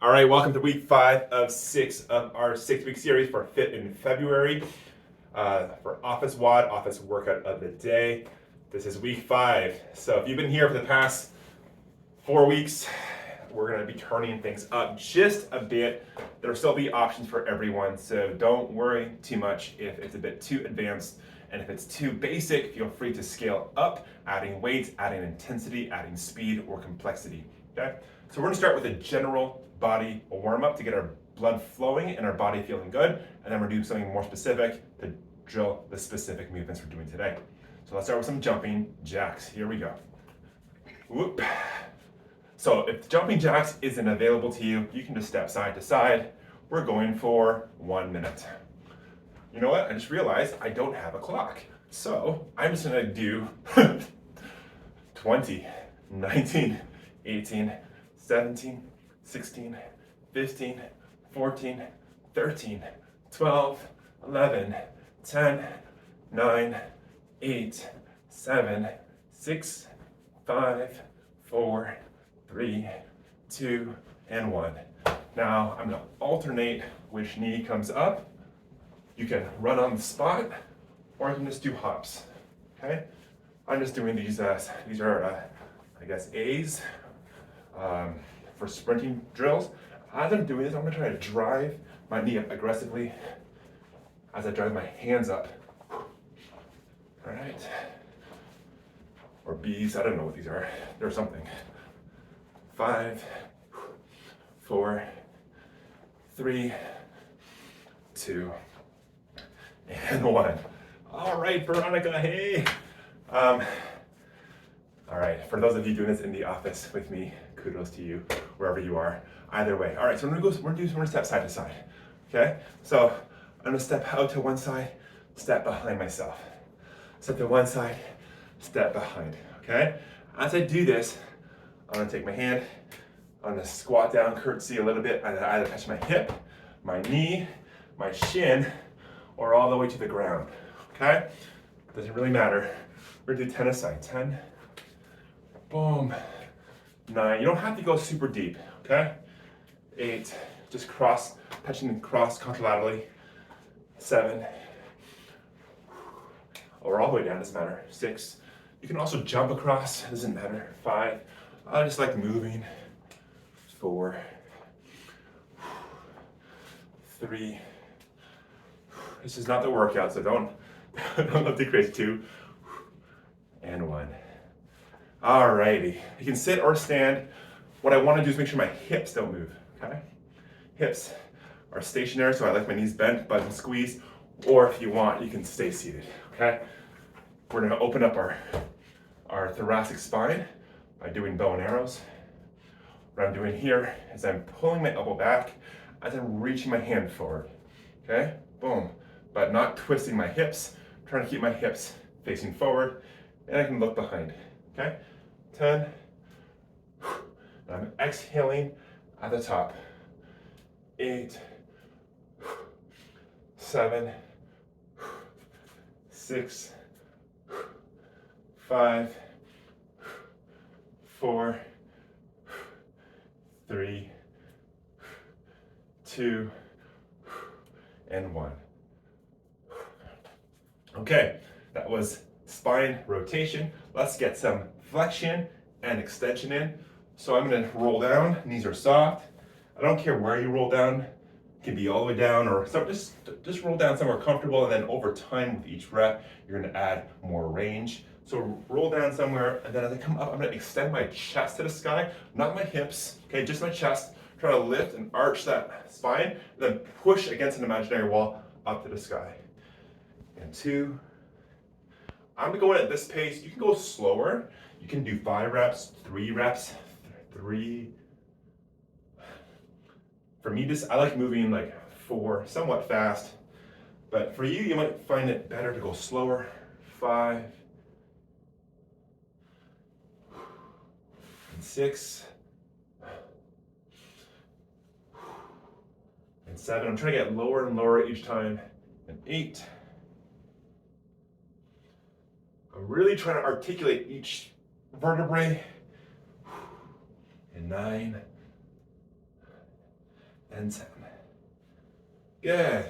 All right, welcome to week 5 of 6 of our 6-week series for Fit in February. For office WOD, office workout of the day. This is week 5. So if you've been here for the past 4 weeks, we're going to be turning things up just a bit. There will still be options for everyone, so don't worry too much if it's a bit too advanced. And if it's too basic, feel free to scale up, adding weights, adding intensity, adding speed or complexity. Okay? So we're going to start with a general body warm-up to get our blood flowing and our body feeling good, and then we're doing something more specific to drill the specific movements we're doing today. So let's start with some jumping jacks. Here we go. Whoop. So if jumping jacks isn't available to you, you can just step side to side. We're going for 1 minute. You know what? I just realized I don't have a clock. So I'm just gonna do 20, 19, 18, 17, 16, 15, 14, 13, 12, 11, 10, 9, 8, 7, 6, 5, 4, 3, 2, and 1. Now I'm gonna alternate which knee comes up. You can run on the spot, or you can just do hops, okay? I'm just doing these are, I guess, A's for sprinting drills. As I'm doing this, I'm gonna try to drive my knee up aggressively as I drive my hands up. All right. Or B's, I don't know what these are. They're something. 5, 4, 3, 2, and 1. All right, Veronica, hey. All right, for those of you doing this in the office with me, kudos to you, wherever you are. Either way. All right, so we're gonna step side to side. Okay? So I'm gonna step out to one side, step behind myself. Step to one side, step behind. Okay? As I do this, I'm gonna take my hand, I'm gonna squat down, curtsy a little bit, and either touch my hip, my knee, my shin, or all the way to the ground. Okay? Doesn't really matter. We're gonna do 10 aside. 10, boom, 9. You don't have to go super deep, okay? 8, just touching the cross contralaterally. 7, or all the way down, doesn't matter. 6, you can also jump across, doesn't matter. 5, I just like moving. 4, 3, this is not the workout, so don't look too crazy. 2, and 1. Alrighty, you can sit or stand. What I want to do is make sure my hips don't move, okay? Hips are stationary, so I like my knees bent, but squeeze, or if you want, you can stay seated, okay? We're gonna open up our thoracic spine by doing bow and arrows. What I'm doing here is I'm pulling my elbow back as I'm reaching my hand forward, okay? Boom, but not twisting my hips, trying to keep my hips facing forward, and I can look behind, okay? 10, and I'm exhaling at the top. 8, 7, 6, 5, 4, 3, 2, and 1. Okay, that was spine rotation. Let's get some flexion and extension in. So I'm gonna roll down, knees are soft. I don't care where you roll down. It can be all the way down or just roll down somewhere comfortable, and then over time with each rep, you're gonna add more range. So roll down somewhere, and then as I come up, I'm gonna extend my chest to the sky, not my hips, okay, just my chest. Try to lift and arch that spine, then push against an imaginary wall up to the sky. And 2. I'm gonna go in at this pace. You can go slower. You can do 5 reps, 3 reps, 3. For me, I like moving like 4, somewhat fast. But for you, you might find it better to go slower. 5, and 6, and 7. I'm trying to get lower and lower each time. And 8. I'm really trying to articulate each vertebrae. And 9, and 10. Good.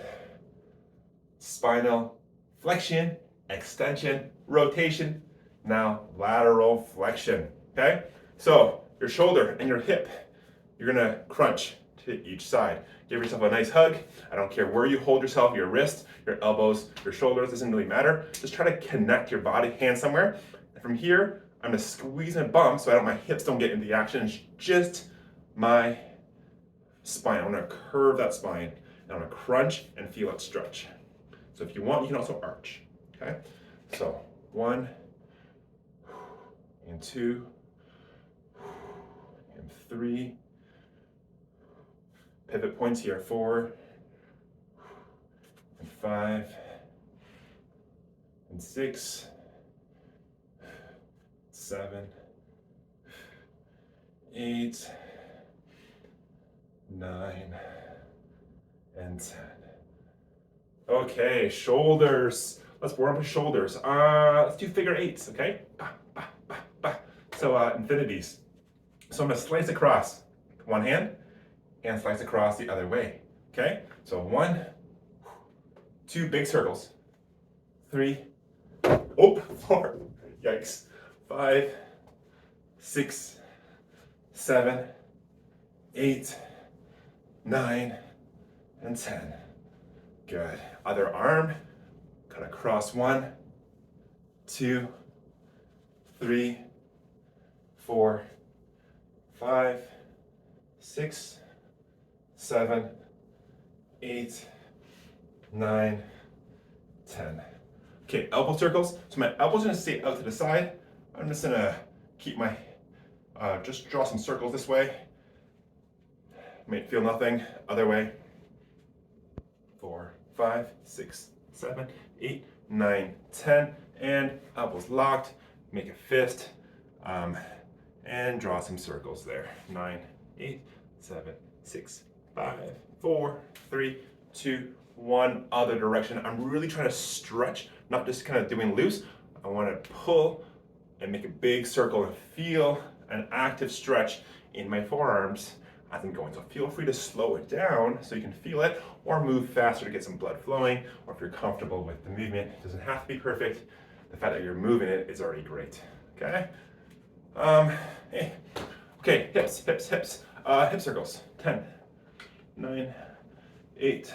Spinal flexion, extension, rotation. Now lateral flexion, okay? So your shoulder and your hip, you're gonna crunch to each side. Give yourself a nice hug. I don't care where you hold yourself, your wrist, your elbows, your shoulders, doesn't really matter. Just try to connect your body, hand somewhere. And from here, I'm gonna squeeze and bump so my hips don't get into the action. It's just my spine. I'm gonna curve that spine. And I'm gonna crunch and feel it stretch. So if you want, you can also arch, okay? So 1 and 2 and 3. Pivot points here, 4 and 5 and 6, 7, 8, 9, and 10. Okay, shoulders. Let's warm up the shoulders. Let's do figure eights, okay? Ba, ba, ba, ba. So infinities. So I'm gonna slice across one hand and slice across the other way, okay? So 1, 2 big circles, 3, 4, yikes, 5, 6, 7, 8, 9, and 10. Good. Other arm, kind of cross 1, 2, 3, 4, 5, 6, 7, 8, 9, 10. Okay, elbow circles. So my elbow's gonna stay out to the side. I'm just gonna keep my, just draw some circles this way. Might feel nothing, other way. 4, 5, 6, 7, 8, 9, 10, and elbows locked. Make a fist, and draw some circles there. 9, 8, 7, 6, 5, 4, 3, 2, 1. Other direction. I'm really trying to stretch, not just kind of doing loose. I want to pull and make a big circle and feel an active stretch in my forearms as I'm going. So feel free to slow it down so you can feel it, or move faster to get some blood flowing, or if you're comfortable with the movement, it doesn't have to be perfect. The fact that you're moving it is already great, okay? Okay, hips. Hip circles, 10, 9, 8,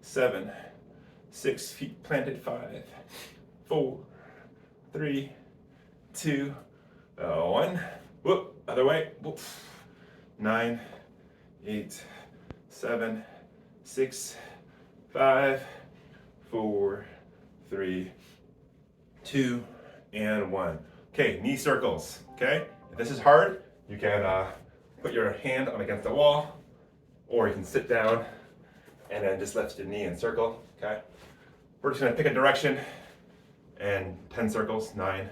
7, 6, feet planted, 5, 4, 3, 2, 1. Whoop, other way. Whoop. 9, 8, 7, 6, 5, 4, 3, 2, and 1. Okay, knee circles, okay? If this is hard, you can put your hand on against the wall, or you can sit down and then just lift your knee and circle, okay? We're just gonna pick a direction and 10 circles, 9,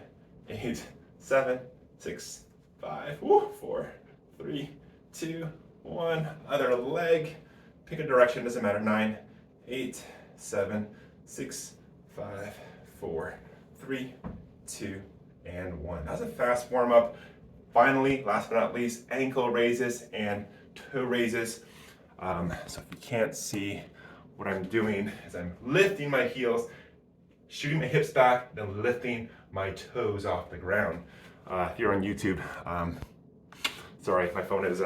8, 7, 6, 5, 4, 3, 2, 1. Other leg, pick a direction, doesn't matter, 9, 8, 7, 6, 5, 4, 3, 2, and 1. That's a fast warm up. Finally, last but not least, ankle raises and toe raises. So if you can't see, what I'm doing is I'm lifting my heels, shooting my hips back, then lifting my toes off the ground. If you're on YouTube, sorry, my phone is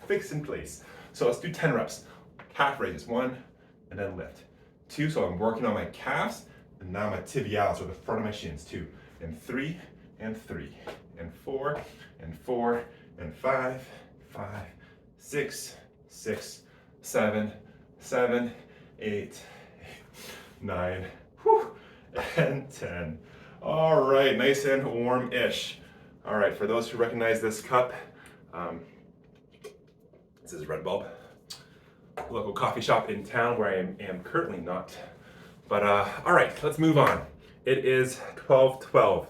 fixed in place. So let's do 10 reps. Calf raises, 1, and then lift. 2, so I'm working on my calves, and now my tibialis, or the front of my shins, 2, and 3, and 3, and 4, and 4, and 5, 6, 7, 8, 9, and 10. All right, nice and warm-ish. All right, for those who recognize this cup, this is Red Bulb, local coffee shop in town where I am currently not. But all right, let's move on. It is 12:12.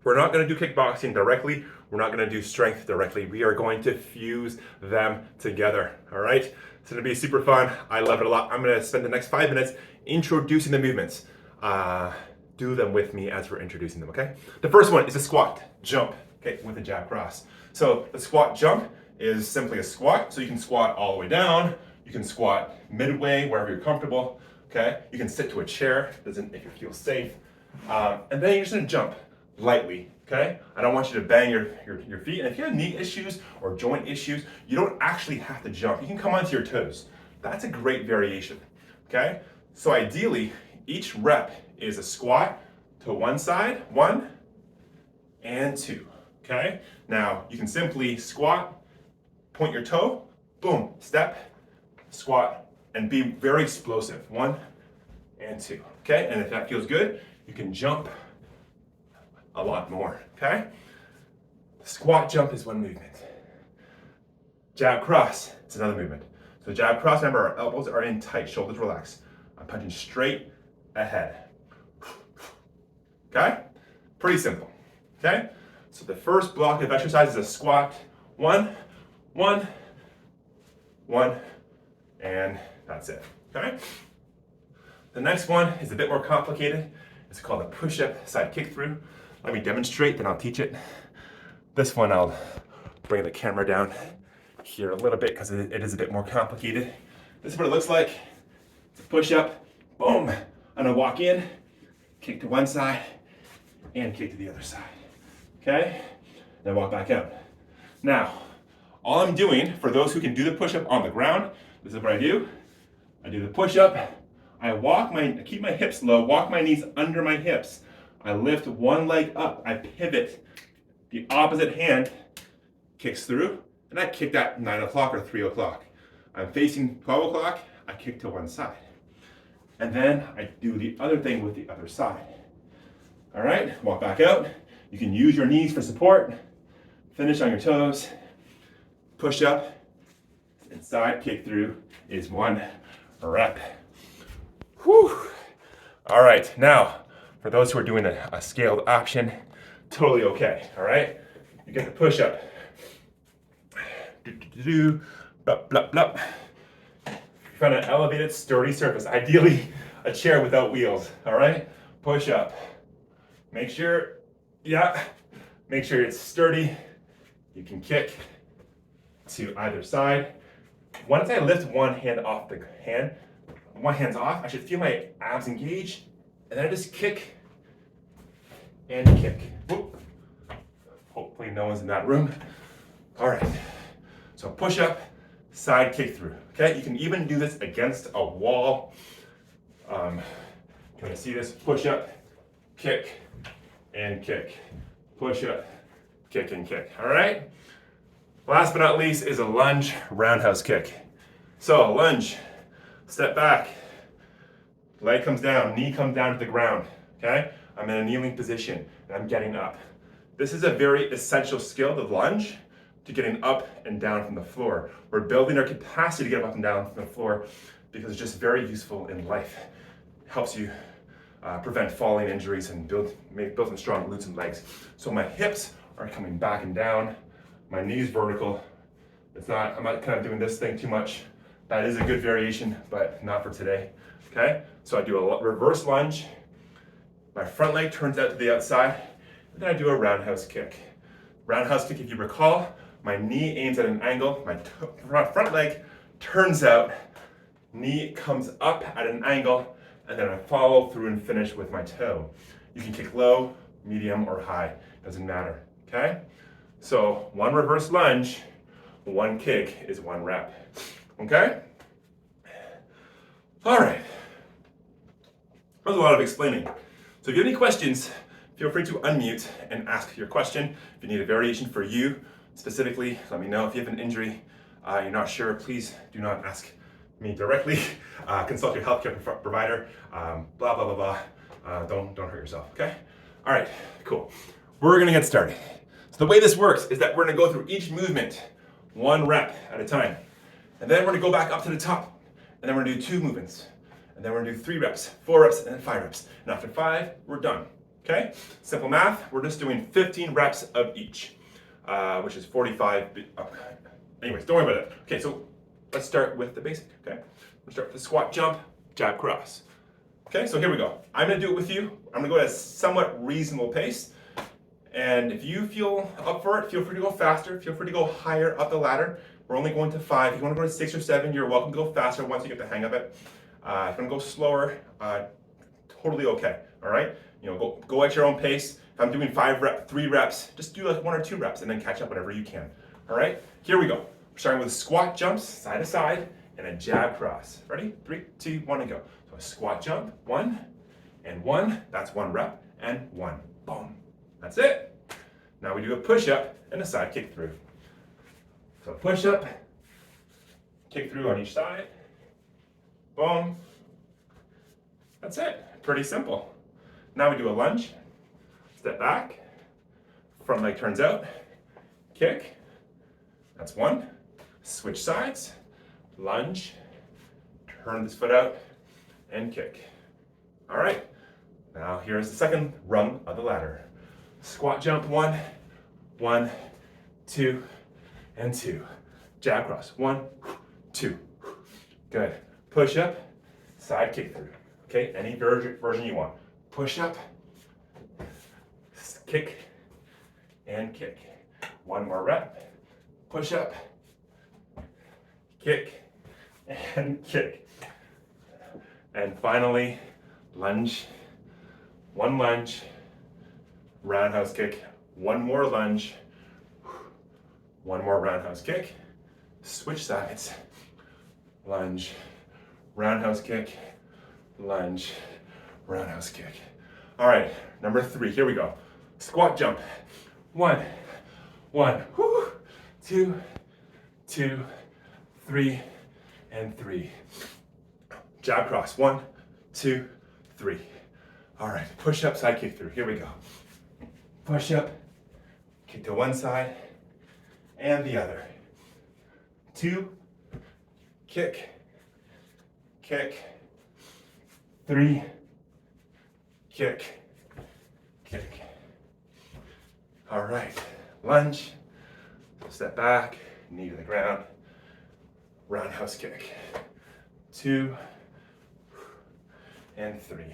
We're not going to do kickboxing directly. We're not going to do strength directly. We are going to fuse them together. All right, it's going to be super fun. I love it a lot. I'm going to spend the next 5 minutes introducing the movements. Do them with me as we're introducing them, okay? The first one is a squat jump, okay, with a jab cross. So the squat jump is simply a squat. So you can squat all the way down. You can squat midway, wherever you're comfortable. Okay? You can sit to a chair, doesn't make you feel safe. And then you're just gonna jump lightly. Okay? I don't want you to bang your feet. And if you have knee issues or joint issues, you don't actually have to jump. You can come onto your toes. That's a great variation. Okay? So ideally, each rep is a squat to one side, 1 and 2. Okay? Now, you can simply squat, point your toe, boom, step, squat, and be very explosive. 1 and 2. Okay? And if that feels good, you can jump a lot more. Okay? Squat jump is one movement. Jab cross, it's another movement. So jab cross, remember our elbows are in tight, shoulders relaxed. I'm punching straight ahead. Okay? Pretty simple. Okay? So the first block of exercise is a squat. 1, 1, 1, and that's it. Okay? The next one is a bit more complicated. It's called a push-up side kick through. Let me demonstrate, then I'll teach it. This one I'll bring the camera down here a little bit because it is a bit more complicated. This is what it looks like. It's a push-up, boom, and I walk in, kick to one side, and kick to the other side. Okay? Then walk back out. Now, all I'm doing, for those who can do the push-up on the ground, this is what I do. I do the push-up, I keep my hips low, walk my knees under my hips. I lift one leg up, I pivot. The opposite hand kicks through, and I kick at 9 o'clock or 3 o'clock. I'm facing 12 o'clock, I kick to one side. And then I do the other thing with the other side. All right, walk back out. You can use your knees for support. Finish on your toes. Push up, and side kick through is 1 rep. Whew. All right, now, for those who are doing a scaled option, totally okay, all right? You get the push up. Blup, blup, blup. You find an elevated, sturdy surface, ideally a chair without wheels, all right? Push up. Make sure it's sturdy. You can kick to either side. Once I lift one hand off the hand, one hand's off, I should feel my abs engage, and then I just kick and kick. Whoop. Hopefully no one's in that room. All right, so push up, side kick through. Okay, you can even do this against a wall. Can I see this? Push up, kick, and kick. Push up, kick, and kick. All right? Last but not least is a lunge roundhouse kick. So lunge, step back, leg comes down, knee comes down to the ground. Okay? I'm in a kneeling position and I'm getting up. This is a very essential skill, the lunge, to getting up and down from the floor. We're building our capacity to get up and down from the floor because it's just very useful in life. It helps you prevent falling injuries and build some strong glutes and legs. So my hips are coming back and down. My knees vertical. I'm not kind of doing this thing too much. That is a good variation, but not for today. Okay? So I do a reverse lunge. My front leg turns out to the outside, and then I do a roundhouse kick. Roundhouse kick, if you recall, my knee aims at an angle, my front leg turns out, knee comes up at an angle, and then I follow through and finish with my toe. You can kick low, medium, or high, doesn't matter, okay? So 1 reverse lunge, 1 kick is 1 rep, okay? All right, that was a lot of explaining. So if you have any questions, feel free to unmute and ask your question. If you need a variation for you specifically, let me know. If you have an injury, you're not sure, please do not ask me directly. Consult your healthcare provider, blah, blah, blah, blah. Don't hurt yourself, okay? All right, cool. We're gonna get started. So the way this works is that we're gonna go through each movement 1 rep at a time. And then we're gonna go back up to the top. And then we're gonna do 2 movements. And then we're gonna do 3 reps, 4 reps, and then 5 reps. And after 5, we're done, okay? Simple math, we're just doing 15 reps of each, which is 45. Anyways, don't worry about it. Okay, so let's start with the basic, okay? We'll start with the squat, jump, jab, cross. Okay, so here we go. I'm gonna do it with you. I'm gonna go at a somewhat reasonable pace. And if you feel up for it, feel free to go faster. Feel free to go higher up the ladder. We're only going to 5. If you want to go to 6 or 7, you're welcome to go faster once you get the hang of it. If you want to go slower, totally okay. All right. You know, go at your own pace. If I'm doing 3 reps, just do like 1 or 2 reps and then catch up whenever you can. All right. Here we go. We're starting with squat jumps, side to side, and a jab cross. Ready? 3, 2, 1, and go. So a squat jump, 1 and 1. That's 1 rep and 1. Boom. That's it. Now we do a push-up and a side kick through. So push-up, kick through on each side. Boom. That's it. Pretty simple. Now we do a lunge. Step back. Front leg turns out. Kick. That's 1. Switch sides. Lunge. Turn this foot out and kick. All right. Now here's the second rung of the ladder. Squat jump, 1, 1, 2, and 2. Jab cross, 1, 2. Good. Push up, side kick through. Okay, any version you want. Push up, kick, and kick. 1 more rep. Push up, kick, and kick. And finally, lunge. 1 lunge. Roundhouse kick, 1 more lunge, 1 more roundhouse kick, switch sides, lunge, roundhouse kick, lunge, roundhouse kick. All right, number 3, here we go. Squat jump, 1, 1, 2, 2, 3, and 3. Jab cross, 1, 2, 3. All right, push up, side kick through, here we go. Push up, kick to one side and the other. 2, kick, kick, 3, kick, kick. All right, lunge, step back, knee to the ground, roundhouse kick. 2 and 3.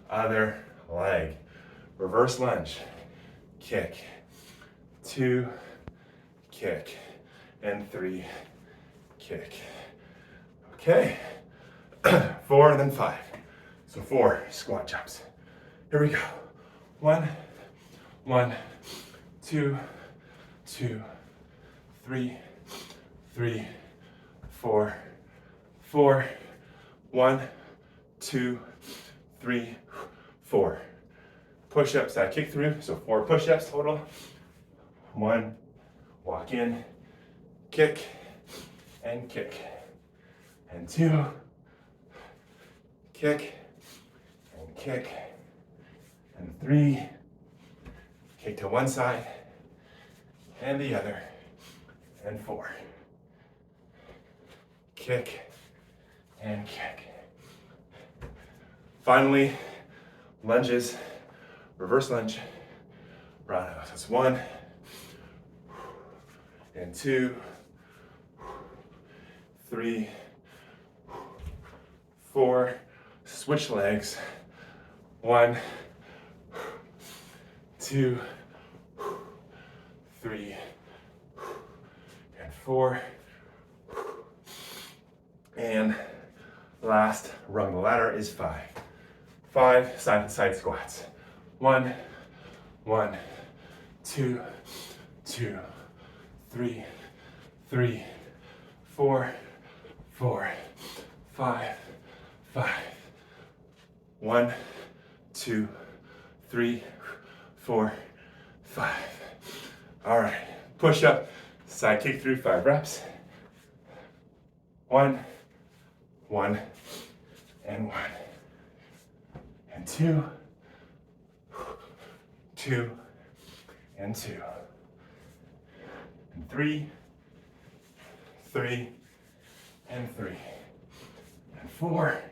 Other leg. Reverse lunge, kick, 2, kick, and 3, kick. Okay, 4 and then 5. So 4 squat jumps. Here we go. 1, 1, 2, 2, 3, 3, 4, 4, 1, 2, 3, 4. Push-ups, side kick through, so 4 push-ups total. 1, walk in, kick, and kick. And 2, kick, and kick. And 3, kick to one side, and the other. And 4, kick, and kick. Finally, lunges. Reverse lunge, roundhouse. That's 1 and 2, 3, 4. Switch legs. 1, 2, 3, and 4. And last rung of the ladder is 5. 5 side to side squats. 1, 1, 2, 2, 3, 3, 4, 4, 5, 5. 1, 2, 3, 4, 5. All right, push up, side kick through, 5 reps. 1, 1, and 1. And 2, 2, and 2. And 3, 3, and 3. And 4,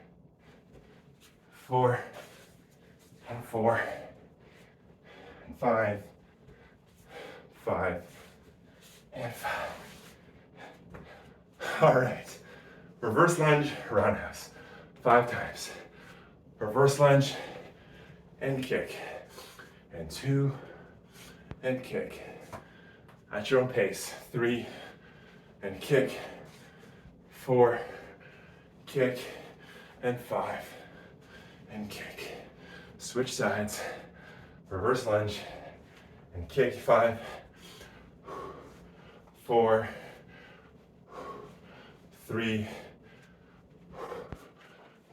4, and 4. And 5, 5, and 5. All right. Reverse lunge, roundhouse. 5 times. Reverse lunge and kick. and 2, and kick. At your own pace. 3, and kick. 4, kick, and 5, and kick. Switch sides, reverse lunge, and kick. 5, 4, 3,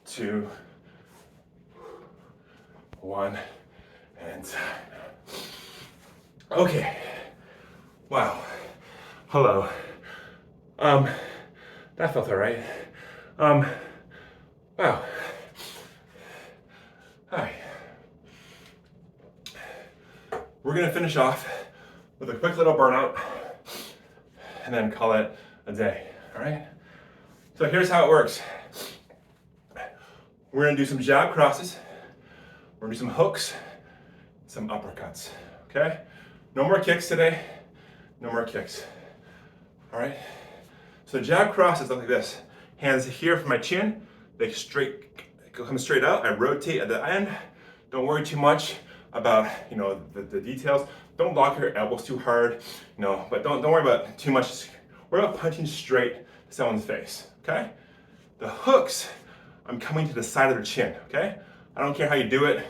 2, 1, and time. Okay. Wow. Hello. That felt all right. Wow. Hi. We're gonna finish off with a quick little burnout and then call it a day, all right? So here's how it works. We're gonna do some jab crosses. We're gonna do some hooks, some uppercuts, okay? No more kicks today, no more kicks, all right? So jab crosses look like this. Hands here for my chin, they come straight out. I rotate at the end. Don't worry too much about the details. Don't lock your elbows too hard, but don't worry about too much. We're about punching straight to someone's face, okay? The hooks, I'm coming to the side of their chin, okay? I don't care how you do it.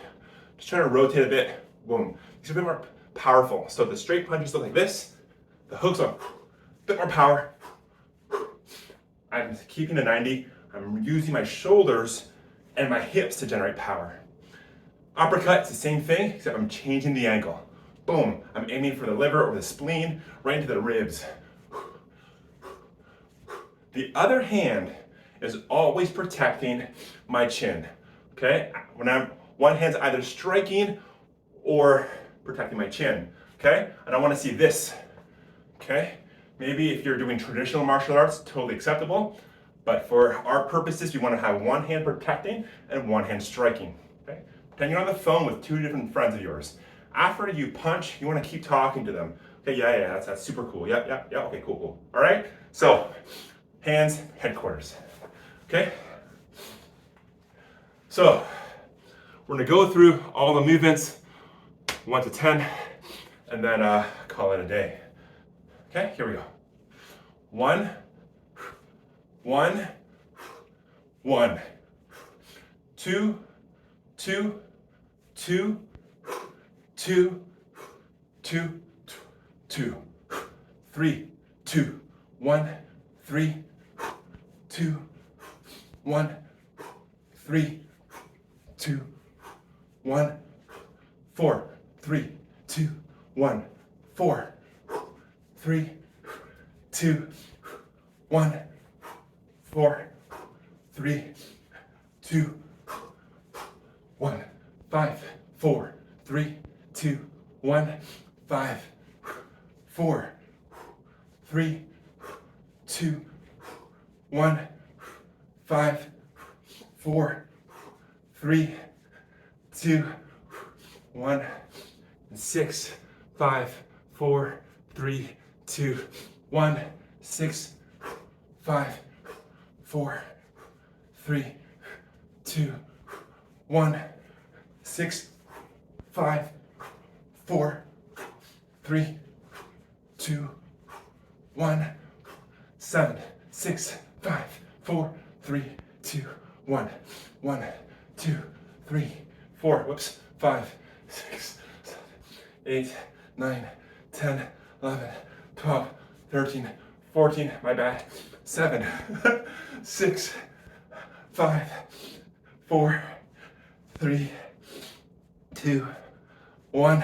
Just trying to rotate a bit, boom. These are a bit more powerful. So the straight punches look like this. The hooks are a bit more power. I'm keeping the 90. I'm using my shoulders and my hips to generate power. Uppercut, it's the same thing, except I'm changing the angle. Boom, I'm aiming for the liver or the spleen, right into the ribs. The other hand is always protecting my chin, okay? One hand's either striking or protecting my chin, okay? I don't wanna see this, okay? Maybe if you're doing traditional martial arts, totally acceptable. But for our purposes, we want to have one hand protecting and one hand striking. Okay? Pretend you're on the phone with 2 different friends of yours. After you punch, you want to keep talking to them. Okay, yeah, that's super cool. Yeah, okay, cool. All right? So, hands, headquarters. Okay? So, we're going to go through all the movements, 1 to 10, and then call it a day. Okay, here we go. 1, 1, 1, 2, 2, 2, 2, 2, 2, 3, 2, 1, 3, 2, 1, 3, 2, 1, 4, 3, 2, 1, 4, 3, 2, 1, 4, 3, 2, 1, 5, 4, 3, 2, 1, 5, 4, 3, 2, 1, 5, 4, 3, 2, 1, 6, 5, 4, 3, 2, 1, 6, 5, 4, 3, 2, 1, 6, 5, 4, 3, 2, 1, 7, 6, 5, 4, 3, 2, 1, 1, 2, 3, 4, whoops, 5, 6, 7, 8, 9, 10, 11, 12, 13, 14, my bad, 7, 6, 5, 4, 3, 2, 1,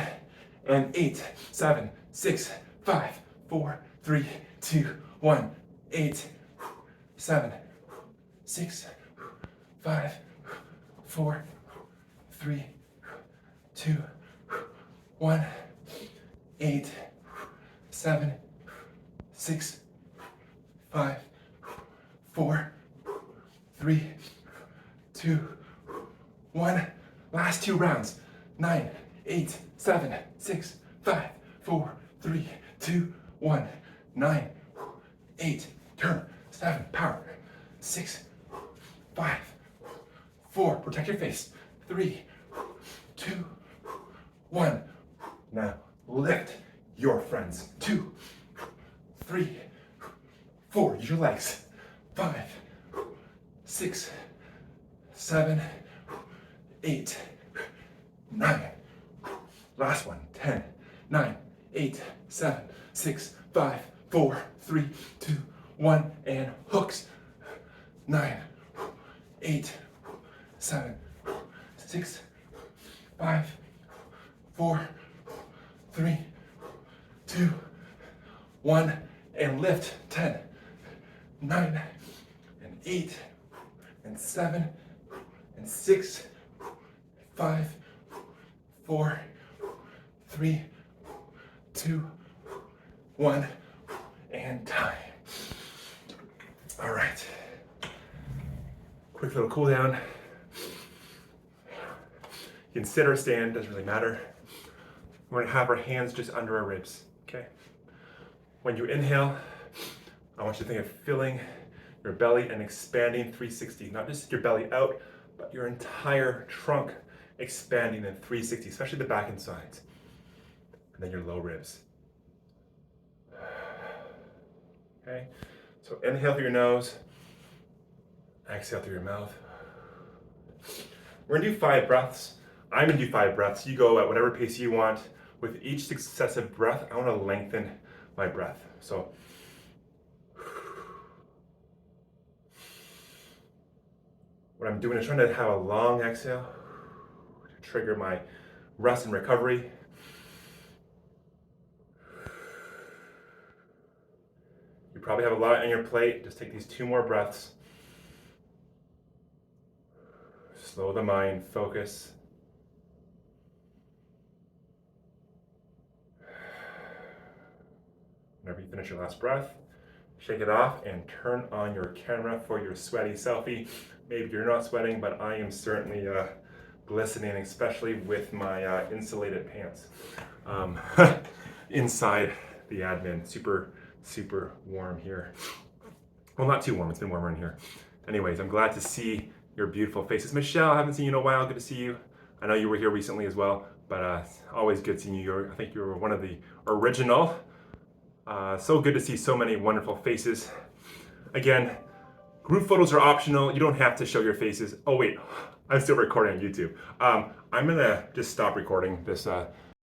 and 8, 7, 6, 5, 4, 3, 2, 1, 8, 7, 6, 5, 4, 3, 2, 1, 8, 7, 6, 5, 4, 3, 2, 1. Last 2 rounds. 9, 8, 7, 6, 5, 4, 3, 2, 1. 9, 8, turn, 7, power. 6, 5, 4, protect your face. 3, 2, 1. Now lift your friends. 2, 3, 4. Use your legs. 5, 6, 7, 8, 9. Last one. 10, 9, 8, 7, 6, 5, 4, 3, 2, 1. And hooks. 9, 8, 7, 6, 5, 4, 3, 2, 1. And lift. 10, 9, and 8, and 7, and 6, 5, 4, 3, 2, 1, and time. All right. Quick little cool down. You can sit or stand, doesn't really matter. We're gonna have our hands just under our ribs, okay? When you inhale, I want you to think of filling your belly and expanding 360, not just your belly out, but your entire trunk expanding in 360, especially the back and sides. And then your low ribs. Okay, so inhale through your nose, exhale through your mouth. We're gonna do 5 breaths. I'm gonna do 5 breaths. You go at whatever pace you want. With each successive breath, I wanna lengthen my breath. So, what I'm doing is trying to have a long exhale to trigger my rest and recovery. You probably have a lot on your plate. Just take these 2 more breaths. Slow the mind, focus. Whenever you finish your last breath, shake it off and turn on your camera for your sweaty selfie. Maybe you're not sweating, but I am certainly glistening, especially with my insulated pants. Inside the admin, super warm here. Well, not too warm, it's been warmer in here. Anyways, I'm glad to see your beautiful faces. Michelle, I haven't seen you in a while, good to see you. I know you were here recently as well, but always good seeing you. I think you were one of the original. So good to see so many wonderful faces. Again, group photos are optional. You don't have to show your faces. Oh wait, I'm still recording on YouTube. I'm gonna just stop recording this